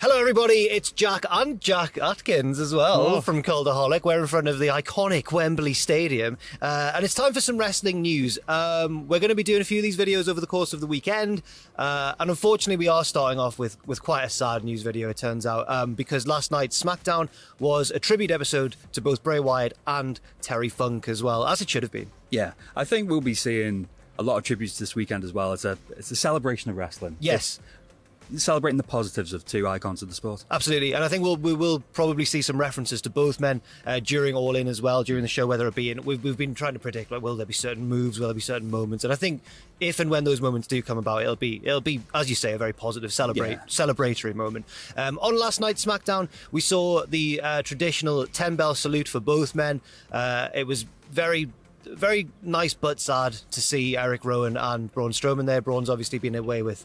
Hello, everybody. It's Jack and Jack Atkins as well from Cultaholic. We're in front of the iconic Wembley Stadium, and it's time for some wrestling news. We're going to be doing a few of these videos over the course of the weekend, and unfortunately, we are starting off with quite a sad news video, it turns out, because last night's SmackDown was a tribute episode to both Bray Wyatt and Terry Funk as well, as it should have been. Yeah, I think we'll be seeing a lot of tributes this weekend as well. It's a celebration of wrestling. Yes. Celebrating the positives of two icons of the sport. Absolutely, and I think we will probably see some references to both men during All In as well, during the show, whether it be in, we've been trying to predict, like, will there be certain moves, will there be certain moments, and I think if and when those moments do come about, it'll be as you say, a very positive celebratory moment. On last night's SmackDown, we saw the traditional 10-bell salute for both men. It was very nice but sad to see Eric Rowan and Braun Strowman there. Braun's obviously been away with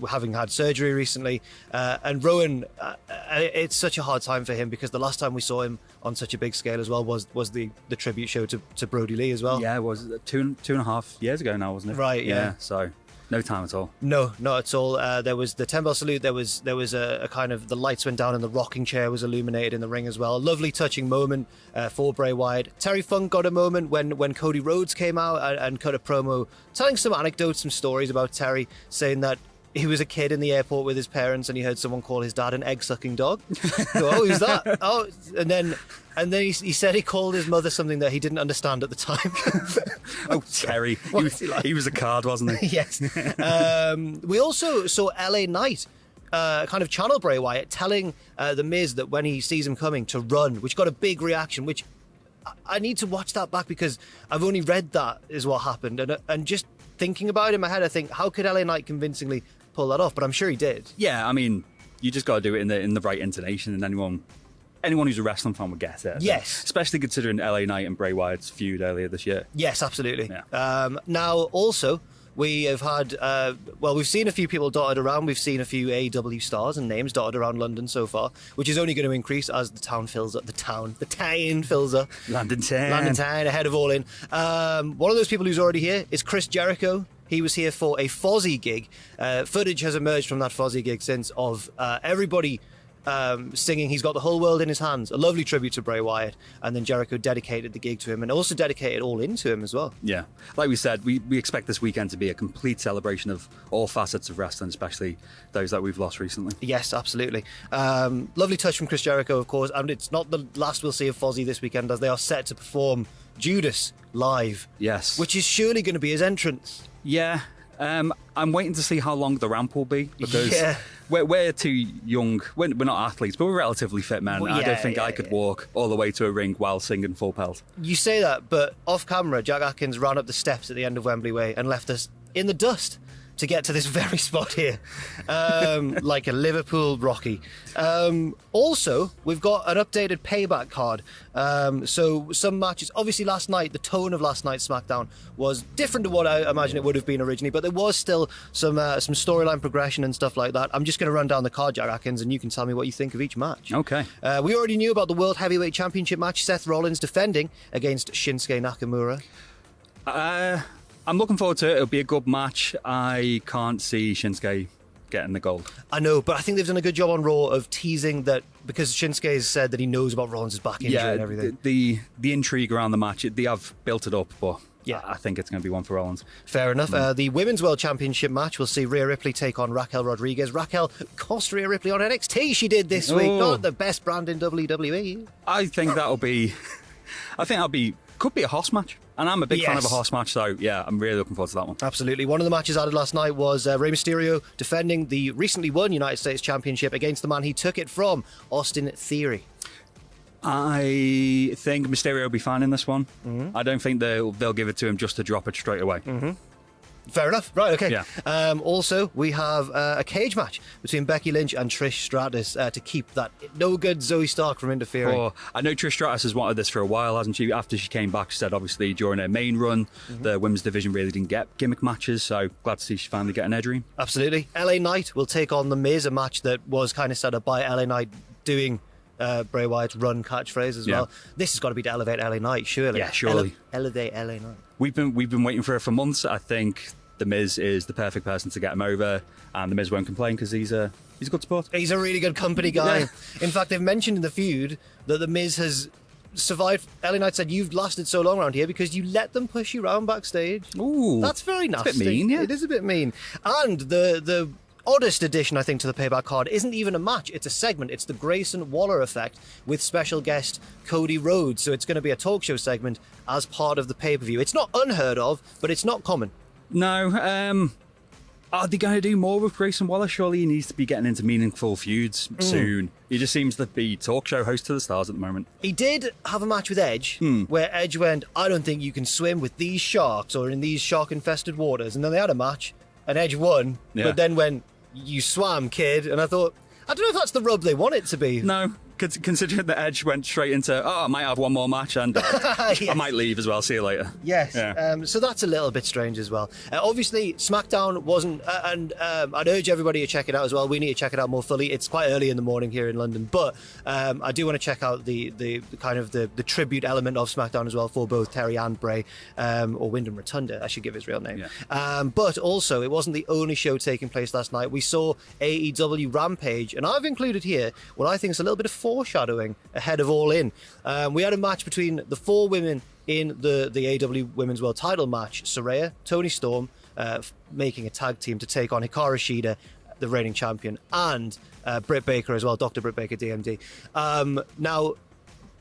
having had surgery recently, and Rowan, it's such a hard time for him because the last time we saw him on such a big scale as well was the tribute show to Brody Lee as well. Yeah, it was two and a half years ago now, wasn't it? Right, yeah. So no time at all. No, not at all. There was the 10-bell salute. There was a kind of, the lights went down and the rocking chair was illuminated in the ring as well. A lovely touching moment for Bray Wyatt. Terry Funk got a moment when Cody Rhodes came out and cut a promo telling some anecdotes, some stories about Terry, saying that he was a kid in the airport with his parents and he heard someone call his dad an egg-sucking dog. Oh, who's that? Oh, and then he said he called his mother something that he didn't understand at the time. Oh, Terry. He was a card, wasn't he? Yes. We also saw LA Knight kind of channel Bray Wyatt, telling The Miz that when he sees him coming to run, which got a big reaction, which I need to watch that back because I've only read that is what happened. And just thinking about it in my head, I think, how could LA Knight convincingly pull that off? But I'm sure he did. Yeah, I mean, you just got to do it in the right intonation, and anyone who's a wrestling fan would get it. Yes. Especially considering LA Knight and Bray Wyatt's feud earlier this year. Yes, absolutely. Yeah. Now, also, we have had, we've seen a few people dotted around. We've seen a few AEW stars and names dotted around London so far, which is only going to increase as the town fills up. The town fills up. London town ahead of All In. One of those people who's already here is Chris Jericho. He was here for a Fozzy gig. Footage has emerged from that Fozzy gig since of everybody singing He's Got the Whole World in His Hands, a lovely tribute to Bray Wyatt, and then Jericho dedicated the gig to him and also dedicated All In to him as well. Yeah, like we said, we expect this weekend to be a complete celebration of all facets of wrestling, especially those that we've lost recently. Yes, absolutely. Lovely touch from Chris Jericho, of course, and it's not the last we'll see of Fozzy this weekend, as they are set to perform Judas live. Yes. Which is surely going to be his entrance. Yeah. I'm waiting to see how long the ramp will be, because we're too young. We're not athletes, but we're relatively fit men. I don't think I could walk all the way to a ring while singing full pelt. You say that, but off camera, Jack Atkins ran up the steps at the end of Wembley Way and left us in the dust to get to this very spot here, like a Liverpool Rocky. Also, we've got an updated Payback card. So some matches, obviously last night, the tone of last night's SmackDown was different to what I imagine it would have been originally, but there was still some storyline progression and stuff like that. I'm just going to run down the card, Jack Atkins, and you can tell me what you think of each match. Okay. We already knew about the World Heavyweight Championship match, Seth Rollins defending against Shinsuke Nakamura. I'm looking forward to it. It'll be a good match. I can't see Shinsuke getting the gold. I know, but I think they've done a good job on Raw of teasing that, because Shinsuke has said that he knows about Rollins' back injury and everything. The intrigue around the match, they have built it up, but yeah, I think it's going to be one for Rollins. Fair enough. The Women's World Championship match will see Rhea Ripley take on Raquel Rodriguez. Raquel cost Rhea Ripley on NXT. She did this week. Not the best brand in WWE. I think could be a horse match. And I'm a big fan of a horse match, so yeah, I'm really looking forward to that one. Absolutely. One of the matches added last night was Rey Mysterio defending the recently won United States Championship against the man he took it from, Austin Theory. I think Mysterio will be fine in this one. Mm-hmm. I don't think they'll give it to him just to drop it straight away. Mm-hmm. Fair enough. Right, okay. Yeah. Also, we have a cage match between Becky Lynch and Trish Stratus to keep that no-good Zoe Stark from interfering. Oh, I know Trish Stratus has wanted this for a while, hasn't she? After she came back, she said, obviously, during her main run, the women's division really didn't get gimmick matches, so glad to see she's finally getting her dream. Absolutely. LA Knight will take on The Miz, a match that was kind of set up by LA Knight doing Bray Wyatt's run catchphrase as well. This has got to be to elevate LA Knight, surely. Yeah, surely. Elevate LA Knight. We've been waiting for it for months. I think The Miz is the perfect person to get him over, and The Miz won't complain because he's a good sport. He's a really good company guy. Yeah. In fact, they've mentioned in the feud that The Miz has survived. LA Knight said, "You've lasted so long around here because you let them push you around backstage." Ooh, that's very nasty. It's a bit mean, yeah. It is a bit mean. And the oddest addition, I think, to the Payback card isn't even a match. It's a segment. It's the Grayson Waller effect with special guest Cody Rhodes. So it's going to be a talk show segment as part of the pay-per-view. It's not unheard of, but it's not common. No. Are they going to do more with Grayson Waller? Surely he needs to be getting into meaningful feuds soon. He just seems to be talk show host to the stars at the moment. He did have a match with Edge where Edge went, "I don't think you can swim with these sharks or in these shark-infested waters." And then they had a match and Edge won, but then went, "You swam, kid." And I thought, I don't know if that's the rub they want it to be. No, considering that Edge went straight into, I might have one more match and Yes. I might leave as well. See you later. Yes. Yeah. So that's a little bit strange as well. Obviously, SmackDown wasn't, and I'd urge everybody to check it out as well. We need to check it out more fully. It's quite early in the morning here in London, but I do want to check out the kind of the tribute element of SmackDown as well for both Terry and Bray, or Wyndham Rotunda, I should give his real name. Yeah. But also, it wasn't the only show taking place last night. We saw AEW Rampage, and I've included here what I think is a little bit of foreshadowing ahead of All In. We had a match between the 4 women in the AEW Women's World Title match. Saraya, Toni Storm, making a tag team to take on Hikaru Shida, the reigning champion, and Britt Baker as well, Dr. Britt Baker, DMD. Now,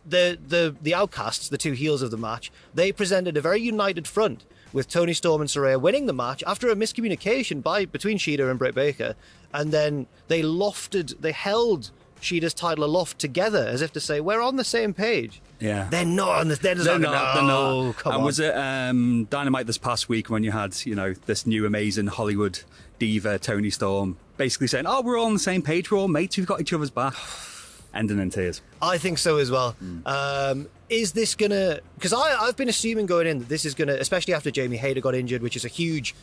the Outcasts, the 2 heels of the match, they presented a very united front, with Toni Storm and Saraya winning the match after a miscommunication between Shida and Britt Baker, and then they held Shida's title aloft together as if to say, we're on the same page. Yeah. They're not on the They're not. Come on. Was it Dynamite this past week when you had, this new amazing Hollywood diva, Toni Storm, basically saying, we're all on the same page, we're all mates, we've got each other's back. Ending in tears. I think so as well. Is this going to... Because I've been assuming going in that this is going to, especially after Jamie Hayter got injured, which is a huge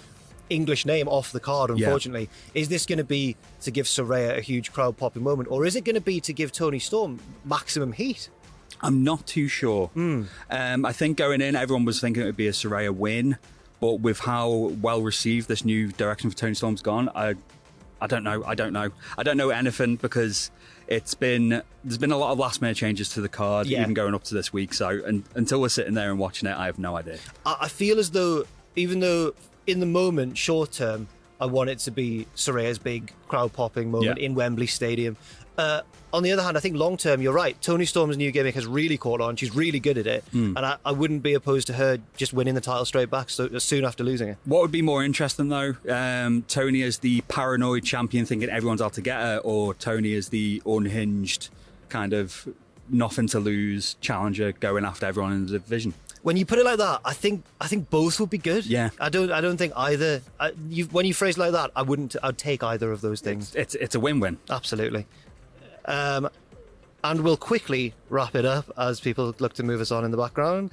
English name off the card, unfortunately. Yeah. Is this going to be to give Saraya a huge crowd-popping moment, or is it going to be to give Toni Storm maximum heat? I'm not too sure. I think going in, everyone was thinking it would be a Saraya win, but with how well received this new direction for Toni Storm's gone, I don't know. I don't know anything because there's been a lot of last minute changes to the card, even going up to this week. So until we're sitting there and watching it, I have no idea. I feel as though, even though in the moment, short term, I want it to be Saraya's big crowd popping moment in Wembley Stadium. On the other hand, I think long term, you're right. Toni Storm's new gimmick has really caught on. She's really good at it. And I wouldn't be opposed to her just winning the title straight back soon after losing it. What would be more interesting, though? Toni as the paranoid champion thinking everyone's out to get her, or Toni as the unhinged kind of nothing to lose challenger going after everyone in the division? When you put it like that, I think both would be good. Yeah, I don't think either. When you phrase it like that, I'd take either of those things. It's a win-win. Absolutely. And we'll quickly wrap it up as people look to move us on in the background.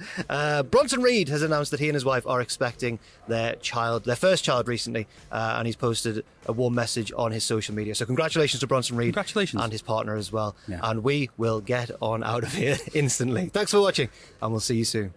Bronson Reed has announced that he and his wife are expecting their first child recently, and he's posted a warm message on his social media. So congratulations to Bronson Reed. Congratulations. And his partner as well. Yeah. And we will get on out of here instantly. Thanks for watching, and we'll see you soon.